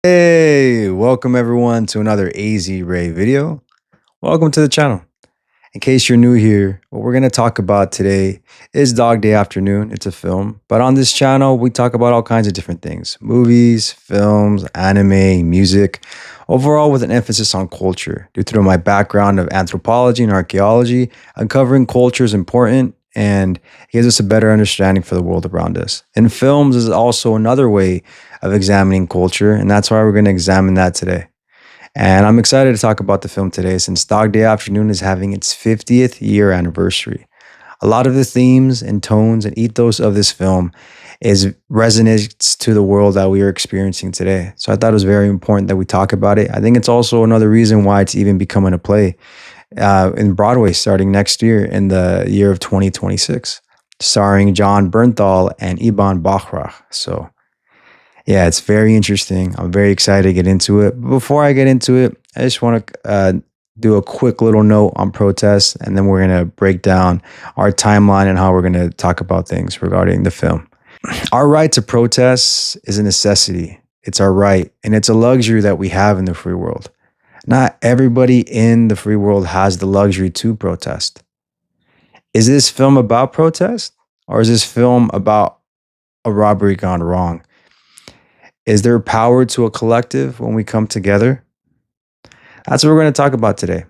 Hey, welcome everyone to another AZ Ray video. Welcome to the channel. In case you're new here, what we're going to talk about today is Dog Day Afternoon. It's a film, but on this channel, we talk about all kinds of different things: movies, films, anime, music, overall with an emphasis on culture. Due to my background of anthropology and archaeology, uncovering culture is important and it gives us a better understanding for the world around us. And films is also another way of examining culture, and that's why we're going to examine that today. And I'm excited to talk about the film today since Dog Day Afternoon is having its 50th year anniversary. A lot of the themes and tones and ethos of this film is resonates to the world that we are experiencing today. So I thought it was very important that we talk about it. I think it's also another reason why it's even becoming a play in Broadway starting next year in the year of 2026, starring John Bernthal and Iban Bachrach. So yeah, it's very interesting. I'm very excited to get into it. But before I get into it, I just want to do a quick little note on protests, and then we're going to break down our timeline and how we're going to talk about things regarding the film. Our right to protest is a necessity. It's our right, and it's a luxury that we have in the free world. Not everybody in the free world has the luxury to protest. Is this film about protest, or is this film about a robbery gone wrong? Is there power to a collective when we come together? That's what we're going to talk about today.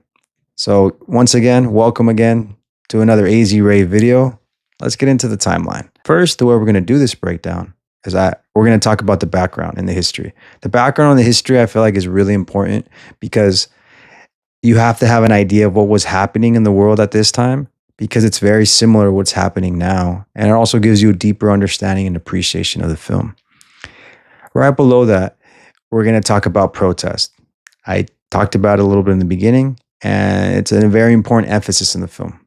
So once again, welcome again to another AZ Ray video. Let's get into the timeline. First, the way we're going to do this breakdown is that we're going to talk about the background and the history. The background and the history I feel like is really important because you have to have an idea of what was happening in the world at this time, because it's very similar to what's happening now. And it also gives you a deeper understanding and appreciation of the film. Right below that, we're going to talk about protest. I talked about it a little bit in the beginning, and it's a very important emphasis in the film.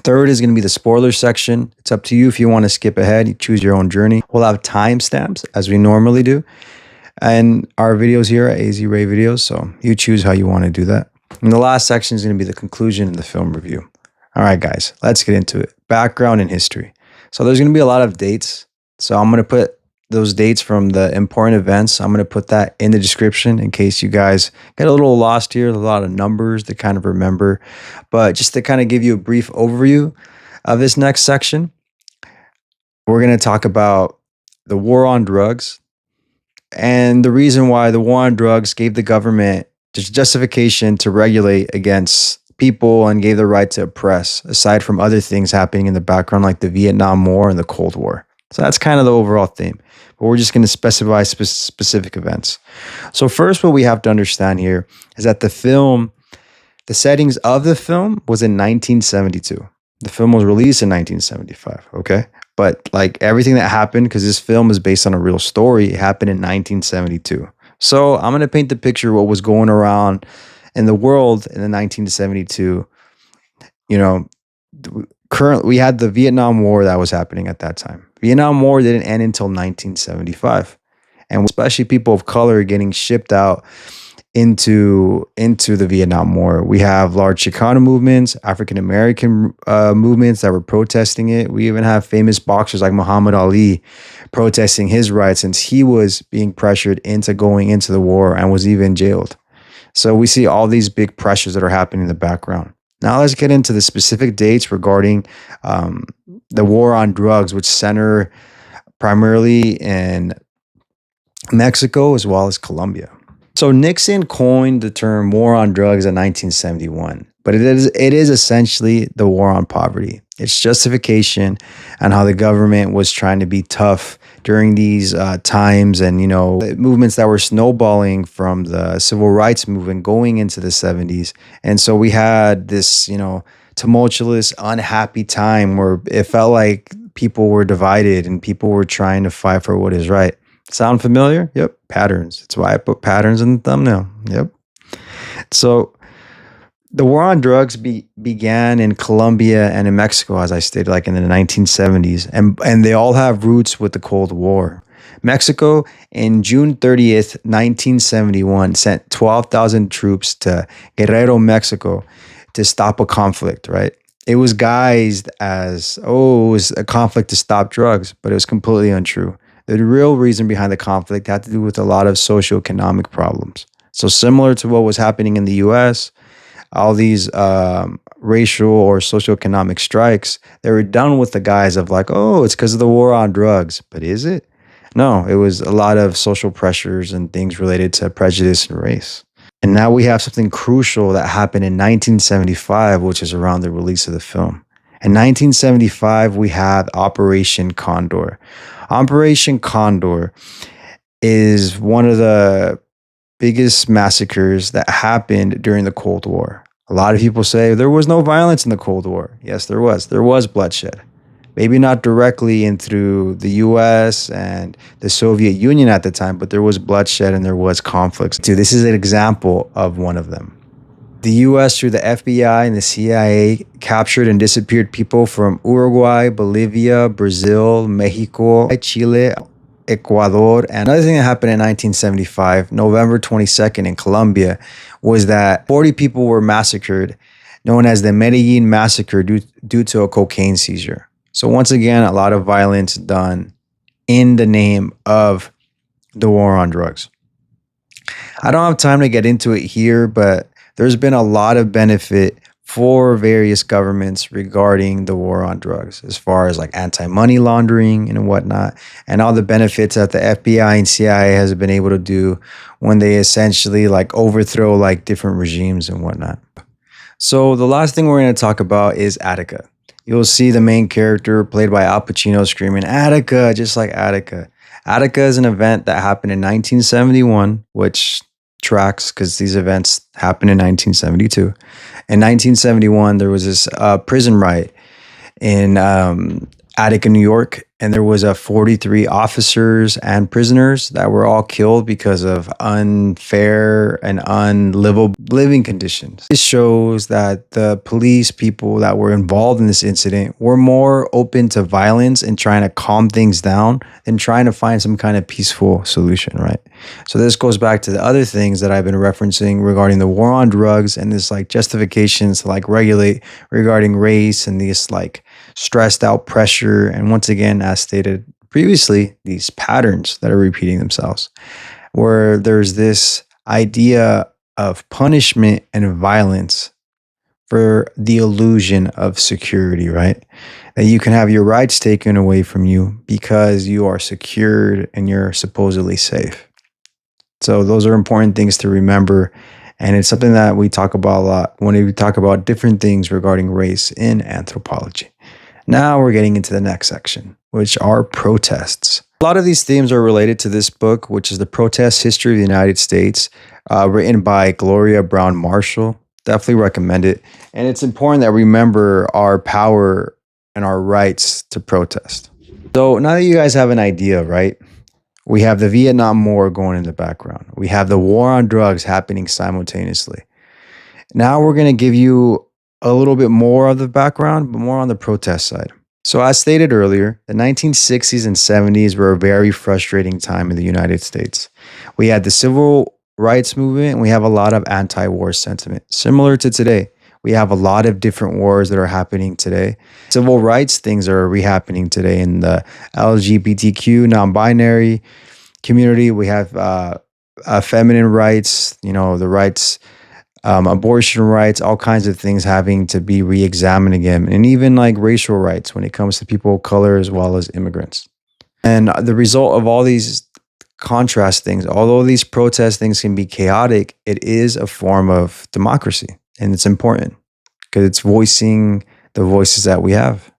Third is going to be the spoiler section. It's up to you if you want to skip ahead. You choose your own journey. We'll have timestamps as we normally do. And our videos here are AZ Ray videos, so you choose how you want to do that. And the last section is going to be the conclusion and the film review. All right, guys, let's get into it. Background and history. So there's going to be a lot of dates. So I'm going to put those dates from the important events. I'm going to put that in the description in case you guys get a little lost here. A lot of numbers to kind of remember, but just to kind of give you a brief overview of this next section, we're going to talk about the war on drugs and the reason why the war on drugs gave the government just justification to regulate against people and gave the right to oppress, aside from other things happening in the background like the Vietnam War and the Cold War. So that's kind of the overall theme, but we're just going to specify specific events. So first, what we have to understand here is that the settings of the film was in 1972. The film was released in 1975, okay? But like everything that happened, because this film is based on a real story, it happened in 1972. So I'm going to paint the picture of what was going around in the world in the 1972, currently we had the Vietnam War that was happening at that time. Vietnam War didn't end until 1975. And especially people of color getting shipped out into the Vietnam War. We have large Chicano movements, African American movements that were protesting it. We even have famous boxers like Muhammad Ali protesting his rights since he was being pressured into going into the war and was even jailed. So we see all these big pressures that are happening in the background. Now let's get into the specific dates regarding the war on drugs, which center primarily in Mexico as well as Colombia. So Nixon coined the term war on drugs in 1971, but it is essentially the war on poverty. It's justification on how the government was trying to be tough during these times, and movements that were snowballing from the civil rights movement going into the 70s. And so we had this tumultuous, unhappy time where it felt like people were divided and people were trying to fight for what is right. Sound familiar? Yep. Patterns. That's why I put patterns in the thumbnail. Yep. So the war on drugs began in Colombia and in Mexico, as I stated, like in the 1970s, and they all have roots with the Cold War. Mexico, in June 30th, 1971, sent 12,000 troops to Guerrero, Mexico, to stop a conflict, right? It was guised as, it was a conflict to stop drugs, but it was completely untrue. The real reason behind the conflict had to do with a lot of socioeconomic problems. So, similar to what was happening in the US, all these racial or socioeconomic strikes, they were done with the guise of like, oh, it's because of the war on drugs. But is it? No, it was a lot of social pressures and things related to prejudice and race. And now we have something crucial that happened in 1975, which is around the release of the film. In 1975, we have Operation Condor. Operation Condor is one of the biggest massacres that happened during the Cold War. A lot of people say there was no violence in the Cold War. Yes, there was. There was bloodshed. Maybe not directly in through the US and the Soviet Union at the time, but there was bloodshed and there was conflicts too. This is an example of one of them. The US, through the FBI and the CIA, captured and disappeared people from Uruguay, Bolivia, Brazil, Mexico, Chile, Ecuador. And another thing that happened in 1975, November 22nd in Colombia, was that 40 people were massacred, known as the Medellin Massacre, due to a cocaine seizure. So once again, a lot of violence done in the name of the war on drugs. I don't have time to get into it here, but there's been a lot of benefit for various governments regarding the war on drugs, as far as like anti-money laundering and whatnot, and all the benefits that the FBI and CIA has been able to do when they essentially like overthrow like different regimes and whatnot. So the last thing we're going to talk about is Attica. You'll see the main character played by Al Pacino screaming, Attica, just like Attica. Attica is an event that happened in 1971, which tracks because these events happened in 1972. In 1971, there was this prison riot in Attica, New York, and there was 43 officers and prisoners that were all killed because of unfair and unlivable living conditions. This shows that the police people that were involved in this incident were more open to violence and trying to calm things down than trying to find some kind of peaceful solution, right? So this goes back to the other things that I've been referencing regarding the war on drugs and this like justifications to like regulate regarding race and these like stressed out pressure. And once again, as stated previously, these patterns that are repeating themselves, where there's this idea of punishment and violence for the illusion of security, right? That you can have your rights taken away from you because you are secured and you're supposedly safe. So those are important things to remember. And it's something that we talk about a lot when we talk about different things regarding race in anthropology. Now we're getting into the next section, which are protests. A lot of these themes are related to this book, which is The Protest History of the United States, written by Gloria Browne-Marshall. Definitely recommend it. And it's important that we remember our power and our rights to protest. So now that you guys have an idea, right? We have the Vietnam War going in the background. We have the war on drugs happening simultaneously. Now we're going to give you a little bit more of the background, but more on the protest side. So as stated earlier, the 1960s and 70s were a very frustrating time in the United States. We had the civil rights movement and we have a lot of anti-war sentiment. Similar to today, we have a lot of different wars that are happening today. Civil rights things are re-happening today in the LGBTQ, non-binary community. We have feminine rights, you know, the rights, abortion rights, all kinds of things having to be re-examined again. And even like racial rights when it comes to people of color as well as immigrants. And the result of all these contrast things, although these protest things can be chaotic, it is a form of democracy. And it's important because it's voicing the voices that we have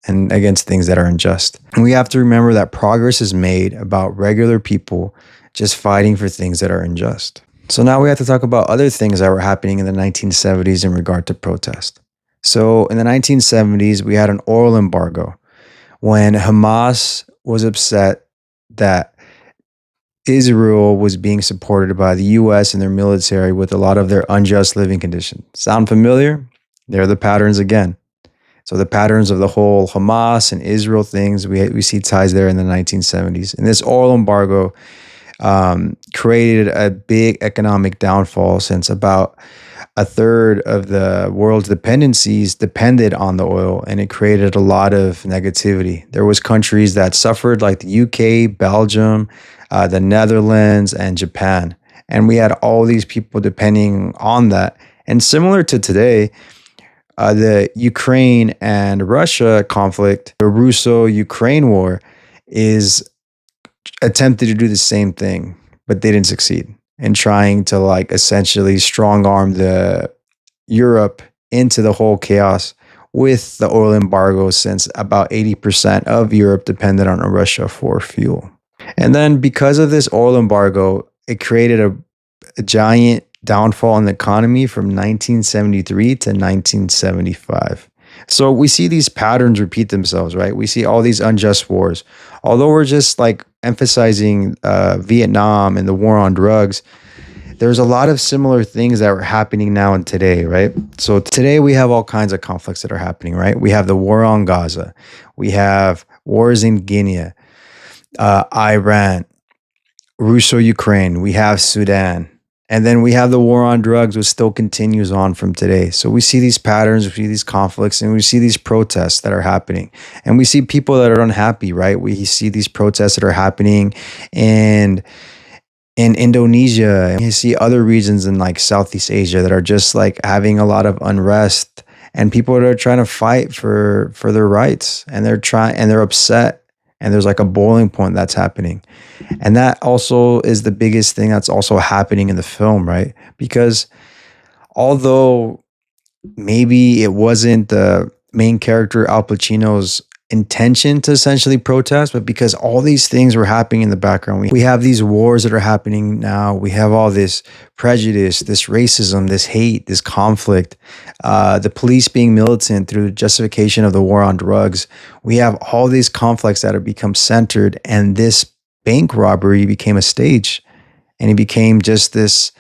and against things that are unjust. And we have to remember that progress is made about regular people just fighting for things that are unjust. So now we have to talk about other things that were happening in the 1970s in regard to protest. So in the 1970s, we had an oil embargo when Hamas was upset that Israel was being supported by the US and their military with a lot of their unjust living conditions. Sound familiar? There are the patterns again. So the patterns of the whole Hamas and Israel things, we see ties there in the 1970s. And this oil embargo created a big economic downfall, since about a third of the world's dependencies depended on the oil, and it created a lot of negativity. There was countries that suffered, like the UK, Belgium, the Netherlands, and Japan. And we had all these people depending on that. And similar to today, the Ukraine and Russia conflict, the Russo-Ukraine war, is attempted to do the same thing, but they didn't succeed in trying to like essentially strong arm the Europe into the whole chaos with the oil embargo, since about 80% of Europe depended on Russia for fuel. And then because of this oil embargo, it created a giant downfall in the economy from 1973 to 1975. So we see these patterns repeat themselves, right? We see all these unjust wars. Although we're just like emphasizing Vietnam and the war on drugs, there's a lot of similar things that are happening now and today, right? So today we have all kinds of conflicts that are happening, right? We have the war on Gaza. We have wars in Guinea, Iran, Russo-Ukraine. We have Sudan. And then we have the war on drugs, which still continues on from today. So we see these patterns, we see these conflicts, and we see these protests that are happening. And we see people that are unhappy, right? We see these protests that are happening in Indonesia. And you see other regions in like Southeast Asia that are just like having a lot of unrest, and people that are trying to fight for their rights, and they're upset, and there's like a boiling point that's happening. And that also is the biggest thing that's also happening in the film, right? Because although maybe it wasn't the main character Al Pacino's intention to essentially protest, but because all these things were happening in the background, we have these wars that are happening now. We have all this prejudice, this racism, this hate, this conflict, the police being militant through the justification of the war on drugs. We have all these conflicts that have become centered, and this bank robbery became a stage, and it became just this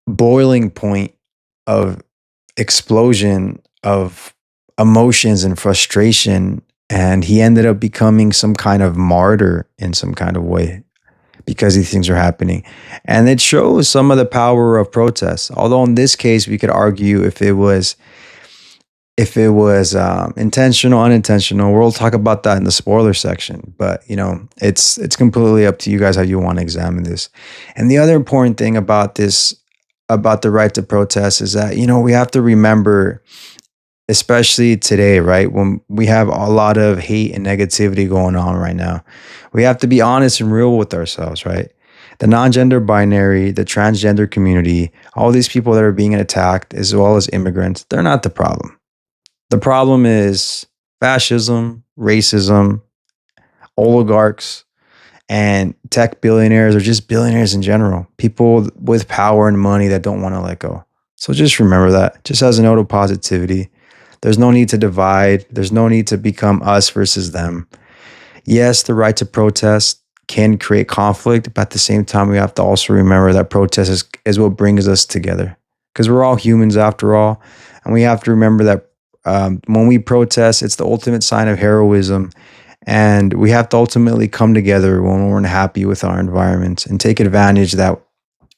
boiling point of explosion of emotions and frustration. And he ended up becoming some kind of martyr in some kind of way because these things are happening. And it shows some of the power of protests. Although in this case, we could argue if it was intentional, unintentional. We'll talk about that in the spoiler section. But you know, it's completely up to you guys how you want to examine this. And the other important thing about this, about the right to protest, is that, you know, we have to remember, especially today, right, when we have a lot of hate and negativity going on right now, we have to be honest and real with ourselves, right? The non-gender binary, the transgender community, all these people that are being attacked, as well as immigrants, they're not the problem. The problem is fascism, racism, oligarchs, and tech billionaires, or just billionaires in general, people with power and money that don't want to let go. So just remember that, just as a note of positivity. There's no need to divide. There's no need to become us versus them. Yes, the right to protest can create conflict, but at the same time, we have to also remember that protest is what brings us together, because we're all humans after all. And we have to remember that when we protest, it's the ultimate sign of heroism. And we have to ultimately come together when we're unhappy with our environment and take advantage that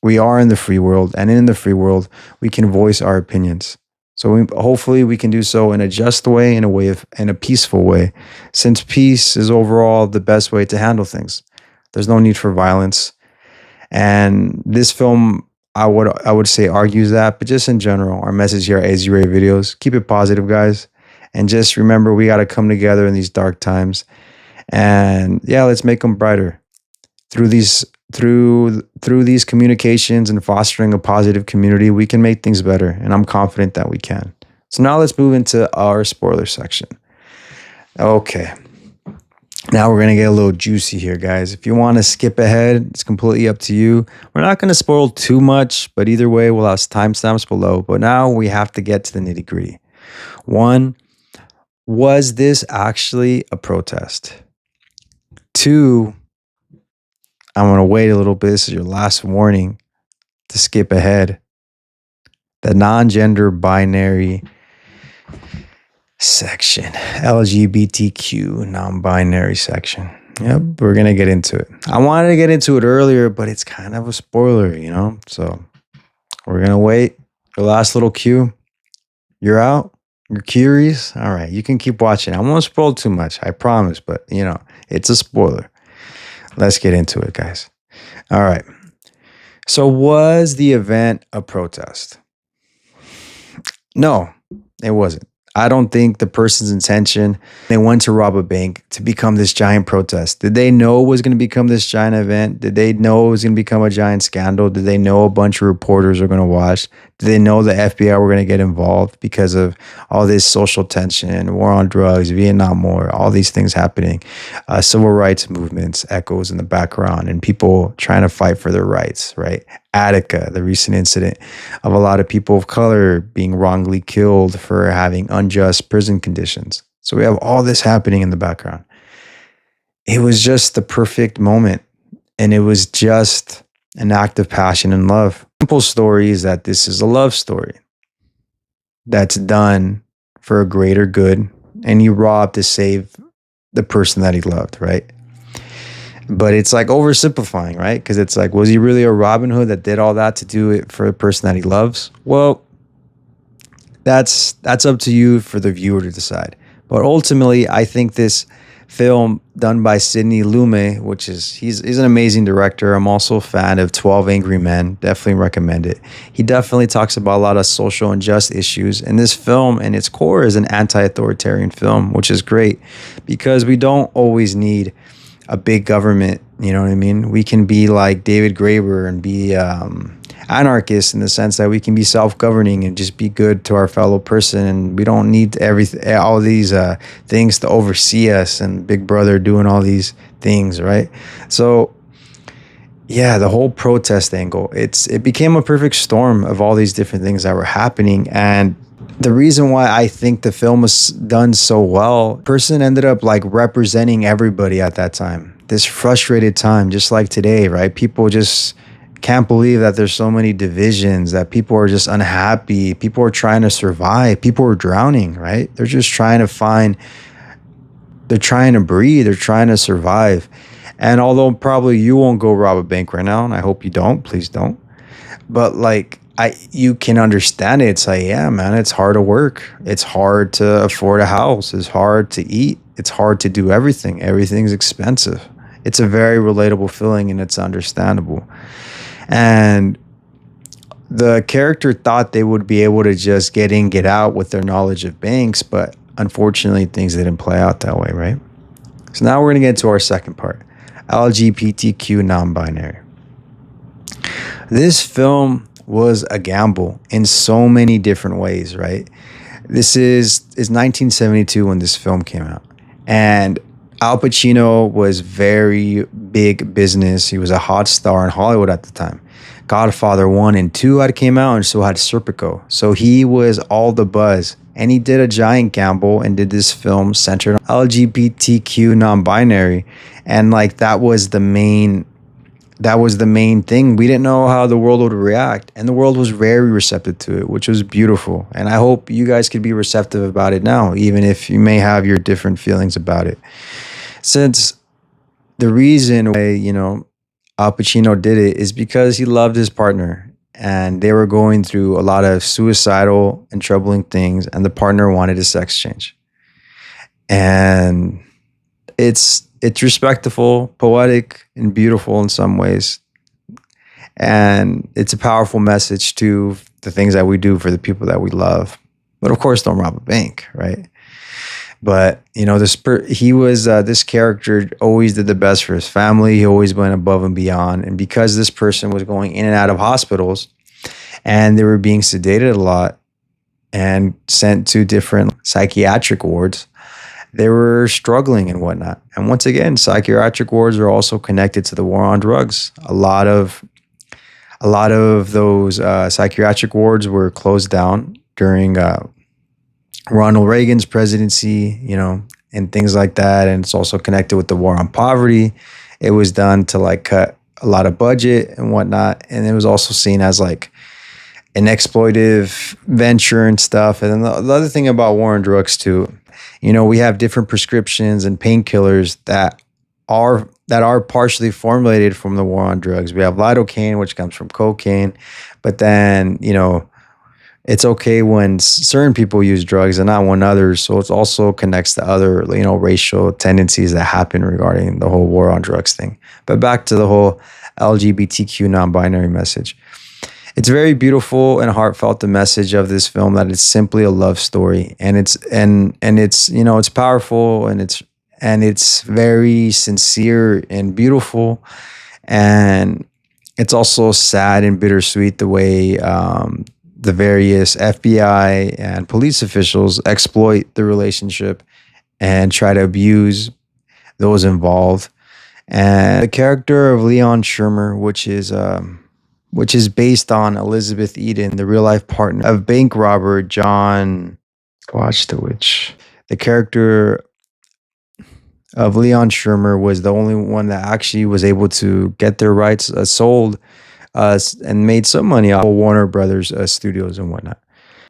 we are in the free world. And in the free world, we can voice our opinions. So hopefully we can do so in a just way, in a peaceful way, since peace is overall the best way to handle things. There's no need for violence. And this film, I would say, argues that. But just in general, our message here at AZ Ray Videos, keep it positive, guys. And just remember, we got to come together in these dark times. And yeah, let's make them brighter through these communications and fostering a positive community. We can make things better, and I'm confident that we can. So now let's move into our spoiler section. Okay, now we're gonna get a little juicy here, guys. If you want to skip ahead, it's completely up to you. We're not gonna spoil too much, but either way, we'll have timestamps below. But now we have to get to the nitty gritty. One, was this actually a protest? Two, I'm going to wait a little bit. This is your last warning to skip ahead. The non-gender binary section, LGBTQ non-binary section. Yep, we're gonna get into it. I wanted to get into it earlier, but it's kind of a spoiler, you know? So we're gonna wait. The last little cue. You're out? You're curious? All right, you can keep watching. I won't spoil too much, I promise, but it's a spoiler. Let's get into it, guys. All right. So was the event a protest? No, it wasn't. I don't think the person's intention, they went to rob a bank to become this giant protest. Did they know it was going to become this giant event? Did they know it was going to become a giant scandal? Did they know a bunch of reporters are going to watch? Did they know the FBI were going to get involved because of all this social tension, war on drugs, Vietnam War, all these things happening, civil rights movements, echoes in the background, and people trying to fight for their rights, right? Attica, the recent incident of a lot of people of color being wrongly killed for having unjust prison conditions. So we have all this happening in the background. It was just the perfect moment. And it was just an act of passion and love. Simple story is that this is a love story that's done for a greater good. And he robbed to save the person that he loved, right? But it's like oversimplifying, right? Because it's like, was he really a Robin Hood that did all that to do it for a person that he loves? Well, that's up to you for the viewer to decide. But ultimately, I think this film done by Sidney Lumet, which is he's an amazing director. I'm also a fan of 12 Angry Men. Definitely recommend it. He definitely talks about a lot of social and just issues. And this film, in its core, is an anti-authoritarian film, which is great because we don't always need a big government. You know what I mean? We can be like David Graeber and be anarchists in the sense that we can be self-governing and just be good to our fellow person, and we don't need all these things to oversee us and Big Brother doing all these things, right? So yeah, the whole protest angle, it became a perfect storm of all these different things that were happening. And the reason why I think the film was done so well, person ended up like representing everybody at that time. This frustrated time, just like today, right? People just can't believe that there's so many divisions, that people are just unhappy. People are trying to survive. People are drowning, right? They're just trying to they're trying to breathe. They're trying to survive. And although probably you won't go rob a bank right now, and I hope you don't, please don't. But like, you can understand it. It's like, yeah, man, it's hard to work. It's hard to afford a house. It's hard to eat. It's hard to do everything. Everything's expensive. It's a very relatable feeling, and it's understandable. And the character thought they would be able to just get in, get out with their knowledge of banks, but unfortunately, things didn't play out that way, right? So now we're going to get to our second part, LGBTQ non-binary. This film was a gamble in so many different ways, right? This is 1972 when this film came out. And Al Pacino was very big business. He was a hot star in Hollywood at the time. Godfather 1 and 2 had came out, and so had Serpico. So he was all the buzz. And he did a giant gamble and did this film centered on LGBTQ non-binary. And like that was the main thing. We didn't know how the world would react, and the world was very receptive to it, which was beautiful. And I hope you guys could be receptive about it now, even if you may have your different feelings about it. Since the reason why, Al Pacino did it is because he loved his partner, and they were going through a lot of suicidal and troubling things, and the partner wanted a sex change. And it's respectful, poetic, and beautiful in some ways. And it's a powerful message to the things that we do for the people that we love. But of course, don't rob a bank, right? But, this character always did the best for his family. He always went above and beyond. And because this person was going in and out of hospitals and they were being sedated a lot and sent to different psychiatric wards, they were struggling and whatnot. And once again, psychiatric wards are also connected to the war on drugs. A lot of those psychiatric wards were closed down during Ronald Reagan's presidency, and things like that. And it's also connected with the war on poverty. It was done to like cut a lot of budget and whatnot. And it was also seen as like an exploitive venture and stuff. And then the other thing about war on drugs too, we have different prescriptions and painkillers that are partially formulated from the war on drugs. We have lidocaine, which comes from cocaine, but then it's okay when certain people use drugs and not when others. So it also connects to other, racial tendencies that happen regarding the whole war on drugs thing. But back to the whole LGBTQ non-binary message. It's very beautiful and heartfelt, the message of this film, that it's simply a love story, and it's it's powerful, and it's very sincere and beautiful, and it's also sad and bittersweet the way the various FBI and police officials exploit the relationship and try to abuse those involved. And the character of Leon Shermer, which is based on Elizabeth Eden, the real life partner of bank robber John Watchtowich. The character of Leon Shermer was the only one that actually was able to get their rights sold and made some money off of Warner Brothers studios and whatnot.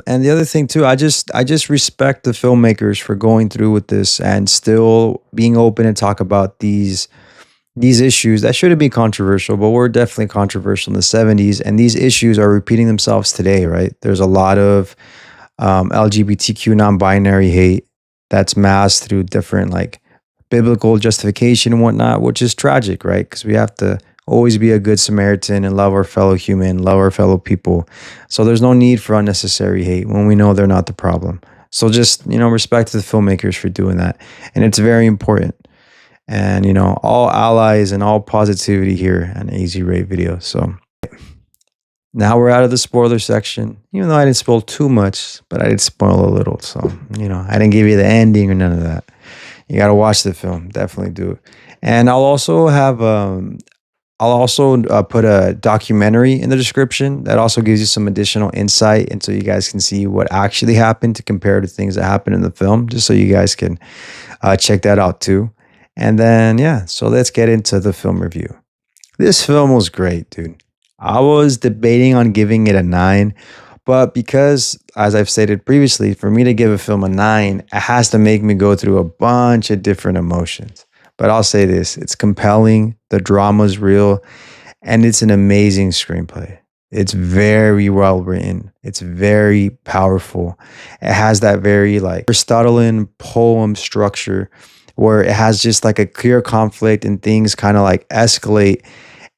And the other thing too, I just respect the filmmakers for going through with this and still being open to talk about these issues that shouldn't be controversial, but were definitely controversial in the 70s. And these issues are repeating themselves today, right? There's a lot of LGBTQ non-binary hate that's masked through different like biblical justification and whatnot, which is tragic, right? Because we have to always be a good Samaritan and love our fellow human, love our fellow people. So there's no need for unnecessary hate when we know they're not the problem. So just, respect to the filmmakers for doing that. And it's very important. And, all allies and all positivity here on AZ Ray Video. So now we're out of the spoiler section, even though I didn't spoil too much, but I did spoil a little. So, I didn't give you the ending or none of that. You got to watch the film. Definitely do it. And I'll also have, put a documentary in the description that also gives you some additional insight, and so you guys can see what actually happened to compare to things that happened in the film, just so you guys can check that out too. And then, so let's get into the film review. This film was great, dude. I was debating on giving it a 9, but because, as I've stated previously, for me to give a film a 9, it has to make me go through a bunch of different emotions. But I'll say this, it's compelling, the drama's real, and it's an amazing screenplay. It's very well written. It's very powerful. It has that very Aristotelian poem structure where it has just like a clear conflict and things kind of escalate.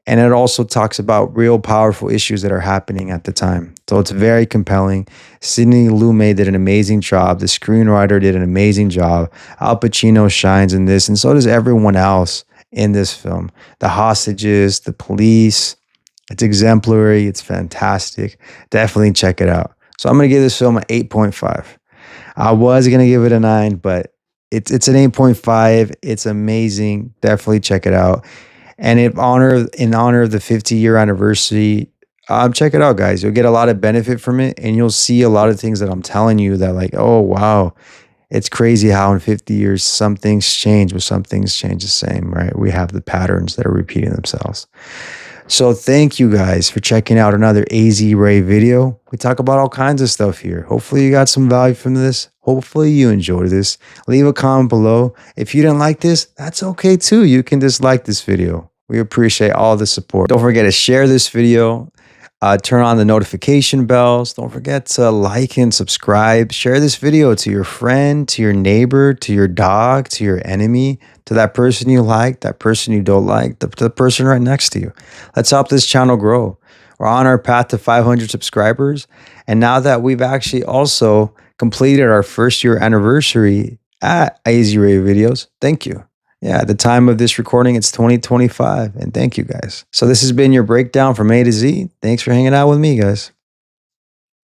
And it also talks about real powerful issues that are happening at the time. So it's very compelling. Sidney Lumet did an amazing job. The screenwriter did an amazing job. Al Pacino shines in this, and so does everyone else in this film. The hostages, the police. It's exemplary. It's fantastic. Definitely check it out. So I'm going to give this film an 8.5. I was going to give it a 9, but it's an 8.5. It's amazing. Definitely check it out. And in honor of the 50-year anniversary, check it out, guys. You'll get a lot of benefit from it, and you'll see a lot of things that I'm telling you that oh, wow, it's crazy how in 50 years some things change, but some things change the same, right? We have the patterns that are repeating themselves. So thank you guys for checking out another AZ Ray video. We talk about all kinds of stuff here. Hopefully you got some value from this. Hopefully you enjoyed this. Leave a comment below. If you didn't like this, that's okay too. You can dislike this video. We appreciate all the support. Don't forget to share this video. Turn on the notification bells. Don't forget to like and subscribe. Share this video to your friend, to your neighbor, to your dog, to your enemy, to that person you like, that person you don't like, the person right next to you. Let's help this channel grow. We're on our path to 500 subscribers. And now that we've actually also completed our first year anniversary at AZ Ray Videos, thank you. Yeah, at the time of this recording, it's 2025, and thank you guys. So this has been your breakdown from A to Z. Thanks for hanging out with me, guys.